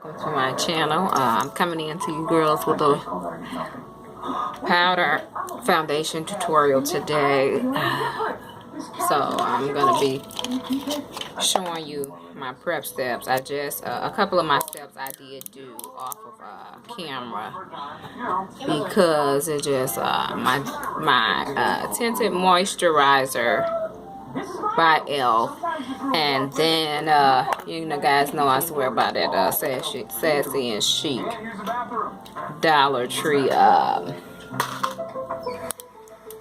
To my channel. I'm coming in to you girls with a powder foundation tutorial today. So I'm gonna be showing you my prep steps. I just a couple of my steps I did do off of camera because it just my tinted moisturizer by e.l.f. and then you know guys know I swear by that Sassy and Chic Dollar Tree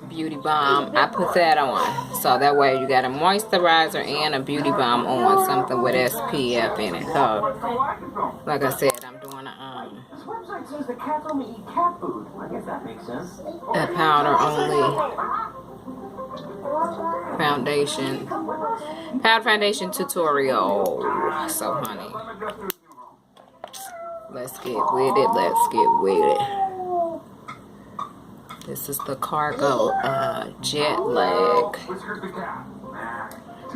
beauty balm. I put that on so that way you got a moisturizer and a beauty balm on, something with SPF in it. So like I said, I'm doing a powder only powder foundation tutorial. So honey, let's get with it. This is the Cargo Jet Lag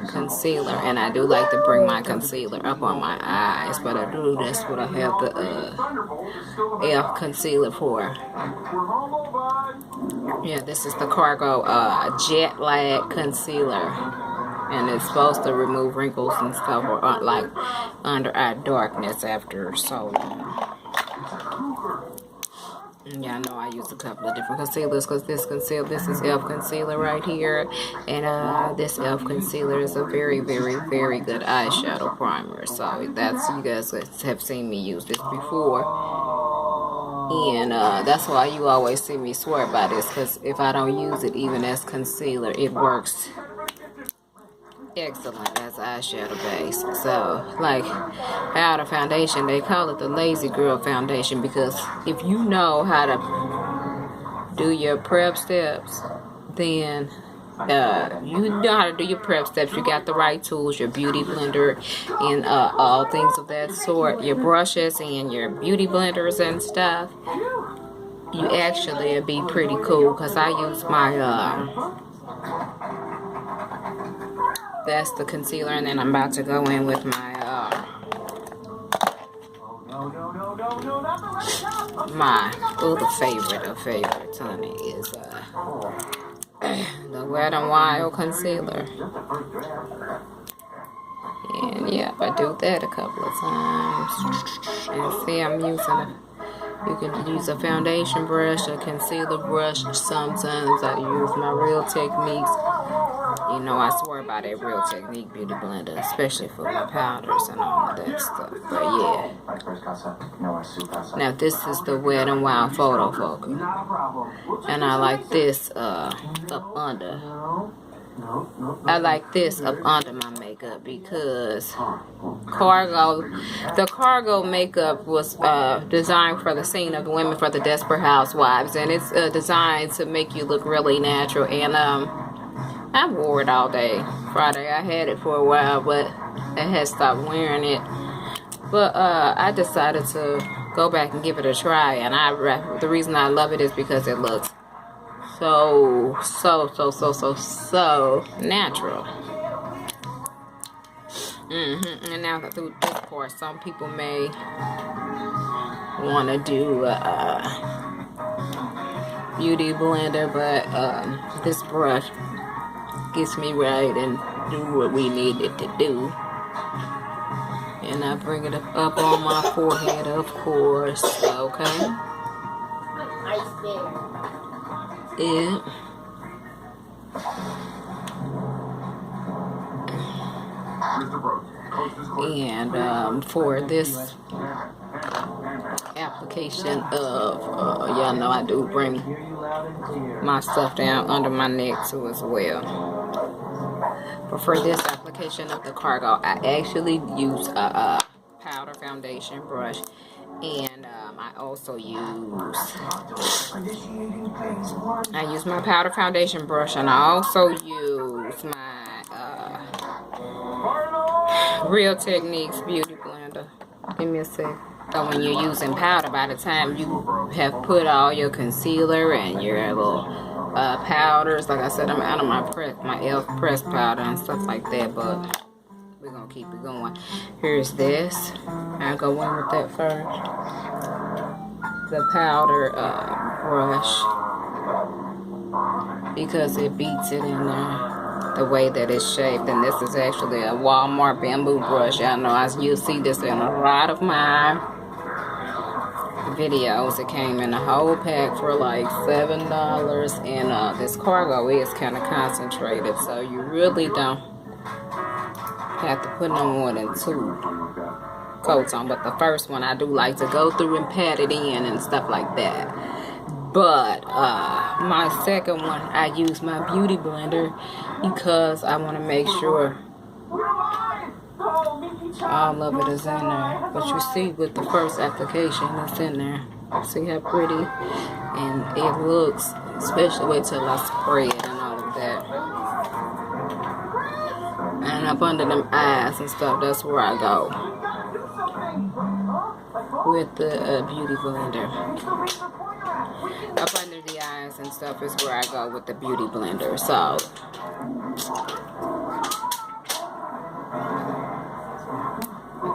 concealer, and I do like to bring my concealer up on my eyes, but I do, that's what I have the e.l.f. concealer for. Yeah, this is the Cargo Jet Lag concealer, and it's supposed to remove wrinkles and stuff, or like under eye darkness after so long. Yeah, I know I use a couple of different concealers because this is e.l.f. concealer right here, and this e.l.f. concealer is a very, very, very good eyeshadow primer. So that's, you guys have seen me use this before, and that's why you always see me swear by this, because if I don't use it even as concealer, it works excellent as eyeshadow base. So like powder foundation, they call it the lazy girl foundation, because if you know how to do your prep steps, then you know how to do your prep steps. You got the right tools, your beauty blender and all things of that sort, your brushes and your beauty blenders and stuff. You actually it'd be pretty cool, because I use my that's the concealer, and then I'm about to go in with my the favorite of favorites, honey, is the Wet n Wild concealer. And yeah, I do that a couple of times. And see, I'm using you can use a foundation brush, a concealer brush. Sometimes I use my Real Techniques. You know, I swear by that Real Technique beauty blender, especially for my powders and all of that stuff. But yeah. Now this is the Wet n Wild Photo Focus, and I like this up under. I like this up under my makeup because the Cargo makeup was designed for the scene of the Women for the Desperate Housewives, and it's designed to make you look really natural. And I wore it all day Friday. I had it for a while, but I had stopped wearing it. But I decided to go back and give it a try, and the reason I love it is because it looks so natural. And now through this part, some people may want to do beauty blender, but this brush gets me right and do what we need it to do. And I bring it up on my forehead, of course. Okay. Yeah. And for this application of y'all know I do bring my stuff down under my neck too as well. But for this application of the Cargo, I actually use a powder foundation brush, and I also use my powder foundation brush, and I also use my Real Techniques beauty blender. Give me a sec. So when you're using powder, by the time you have put all your concealer and your little powders, like I said, I'm out of my e.l.f. pressed powder and stuff like that, but we're gonna gonna keep it going. Here's this. I'll go in with that first. The powder brush, because it beats it in there, the way that it's shaped. And this is actually a Walmart bamboo brush. Y'all know you'll see this in a lot of my videos. It came in a whole pack for like $7, and this cargo is kind of concentrated, so you really don't have to put no more than 2 coats on. But the first one I do like to go through and pat it in and stuff like that. But my second one, I use my beauty blender because I want to make sure all of it is in there. But you see with the first application, it's in there. See how pretty? And it looks, especially wait till I spray it and all of that. And up under them eyes and stuff, that's where I go with the beauty blender. Up under the eyes and stuff is where I go with the beauty blender. So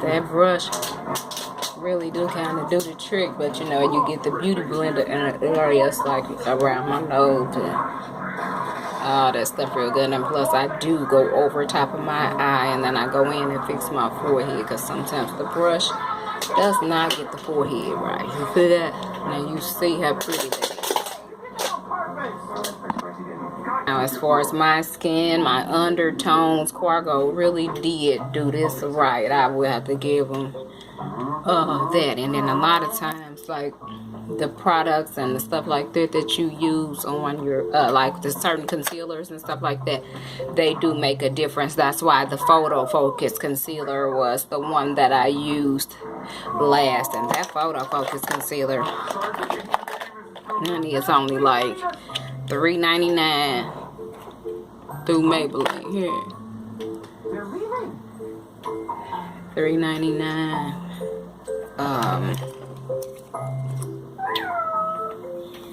that brush really do kind of do the trick, but you know, you get the beauty blender in the areas like around my nose and all that stuff real good. And plus I do go over top of my eye, and then I go in and fix my forehead, because sometimes the brush does not get the forehead right. You feel that? Now you see how pretty that is. Now as far as my skin, my undertones, Cargo really did do this right. I will have to give them that. And then a lot of times, like the products and the stuff like that that you use on your like the certain concealers and stuff like that, they do make a difference. That's why the Photo Focus concealer was the one that I used last, and that Photo Focus concealer, honey, it's only like $3.99 through Maybelline. Here, $3.99.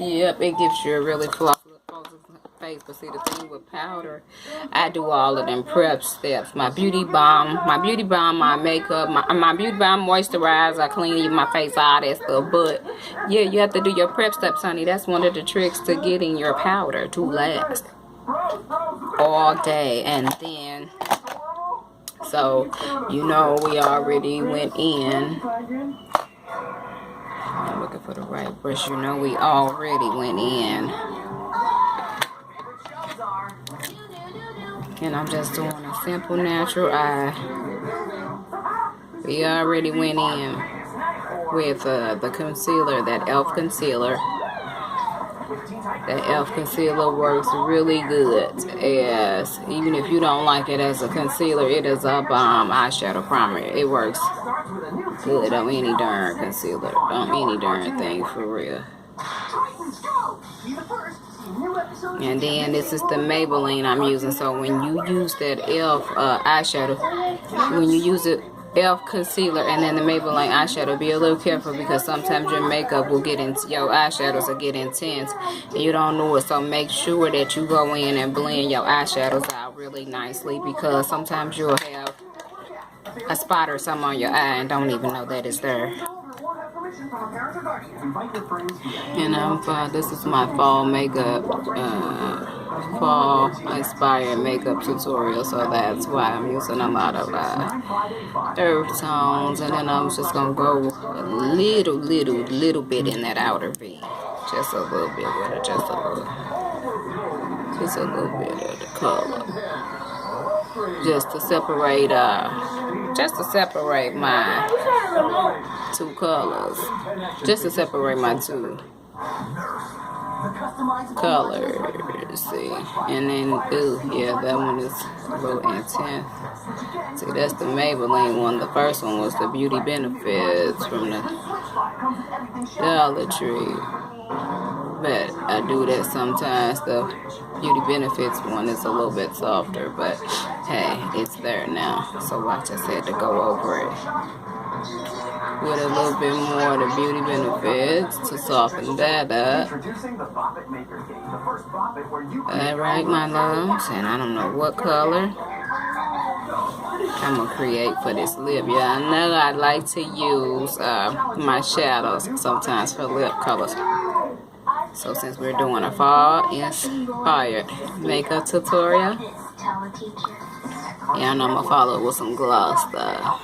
Yep, it gives you a really flawless face. But see, the thing with powder, I do all of them prep steps. My beauty balm, my makeup, my beauty balm, moisturizer, I clean my face, all that stuff. But yeah, you have to do your prep steps, honey. That's one of the tricks to getting your powder to last all day. And then, so you know, we already went in. I'm looking for the right brush. You know, we already went in. And I'm just doing a simple natural eye. We already went in with the concealer, that e.l.f. concealer. That e.l.f. concealer works really good. As even if you don't like it as a concealer, it is a bomb eyeshadow primer. It works good on any darn concealer, on any darn thing, for real. And then this is the Maybelline I'm using. So when you use that e.l.f. eyeshadow, when you use it e.l.f. concealer and then the Maybelline eyeshadow, be a little careful, because sometimes your makeup will get into your eyeshadows will get intense and you don't know it. So make sure that you go in and blend your eyeshadows out really nicely, because sometimes you'll have a spot or something on your eye and don't even know that it's there. And this is my fall makeup, fall inspired makeup tutorial, so that's why I'm using a lot of earth tones. And then I'm just gonna go a little bit in that outer V, just a little bit with it, just a little bit of the color, just to separate my two colors, just to separate my two colors. See, and then yeah, that one is a little intense. See, that's the Maybelline one. The first one was the Beauty Benefits from the Dollar Tree, but I do that sometimes. The Beauty Benefits one is a little bit softer, but hey, it's there now. So watch, I said to go over it with a little bit more of the Beauty Benefits to soften that up. Alright, my loves, and I don't know what color. I'm gonna create for this lip. Yeah, I know I like to use my shadows sometimes for lip colors. So since we're doing a fall inspired makeup tutorial, yeah, and I'm gonna follow it with some gloss stuff.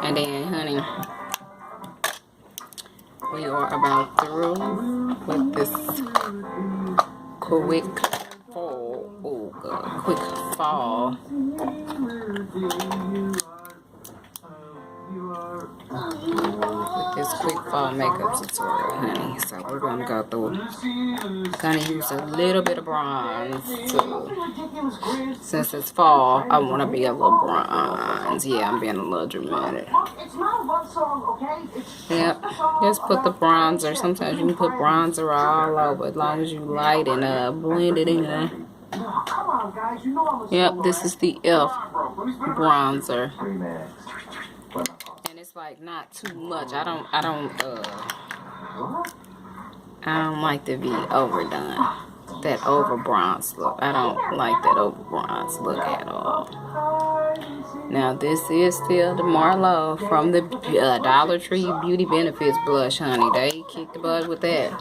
And then, honey, we are about through with this quick fall. Oh, God, quick fall. With this quick fall makeup tutorial, honey. So we're gonna go through. Gonna use a little bit of bronze too. Since it's fall, I want to be a little bronze. Yeah, I'm being a little dramatic. Yep, just put the bronzer. Sometimes you can put bronzer all over, as long as you light and blend it in. Yep, this is the e.l.f. bronzer. And it's like not too much. I don't like to be overdone. That over bronze look. I don't like that over bronze look at all. Now this is still the Marlo from the Dollar Tree Beauty Benefits blush, honey. They kicked the butt with that.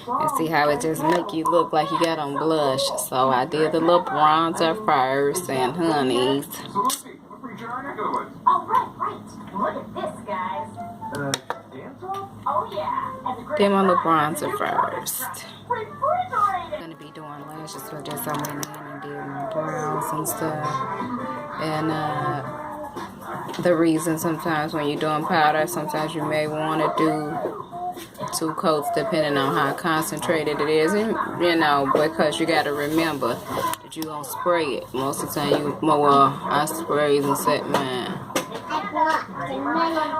And see how it just make you look like you got on blush. So I did the little bronzer first, and honeys. Oh, right. Look at this, guys. Oh, yeah. Did my little bronzer first. I'm gonna be doing lashes, so just I went in and did my brows and stuff. And the reason sometimes when you're doing powder, sometimes you may want to do 2 coats depending on how concentrated it is, and you know, because you got to remember that you gonna spray it. Most of the time I spray and set mine.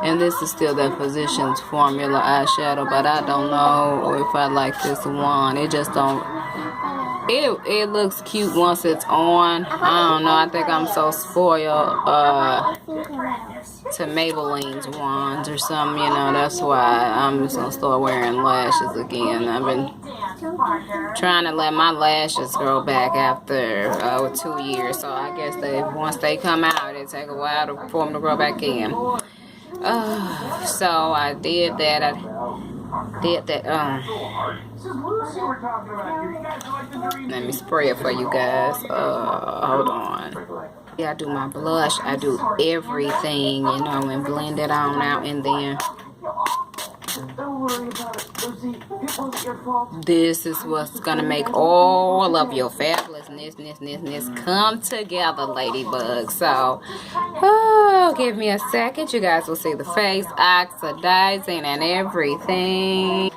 And this is still that Physicians Formula eyeshadow, but I don't know if I like this one. It just don't. It looks cute once it's on. I don't know. I think I'm so spoiled to Maybelline's wands or something. You know, that's why I'm just gonna start wearing lashes again. I've been trying to let my lashes grow back after 2 years. So I guess once they come out, it take a while for them to grow back in. So I did that. Let me spray it for you guys. Hold on. Yeah, I do my blush. I do everything, you know, and blend it on out, and then this is what's gonna make all of your fabulousness come together, ladybug. So, give me a second. You guys will see the face oxidizing and everything.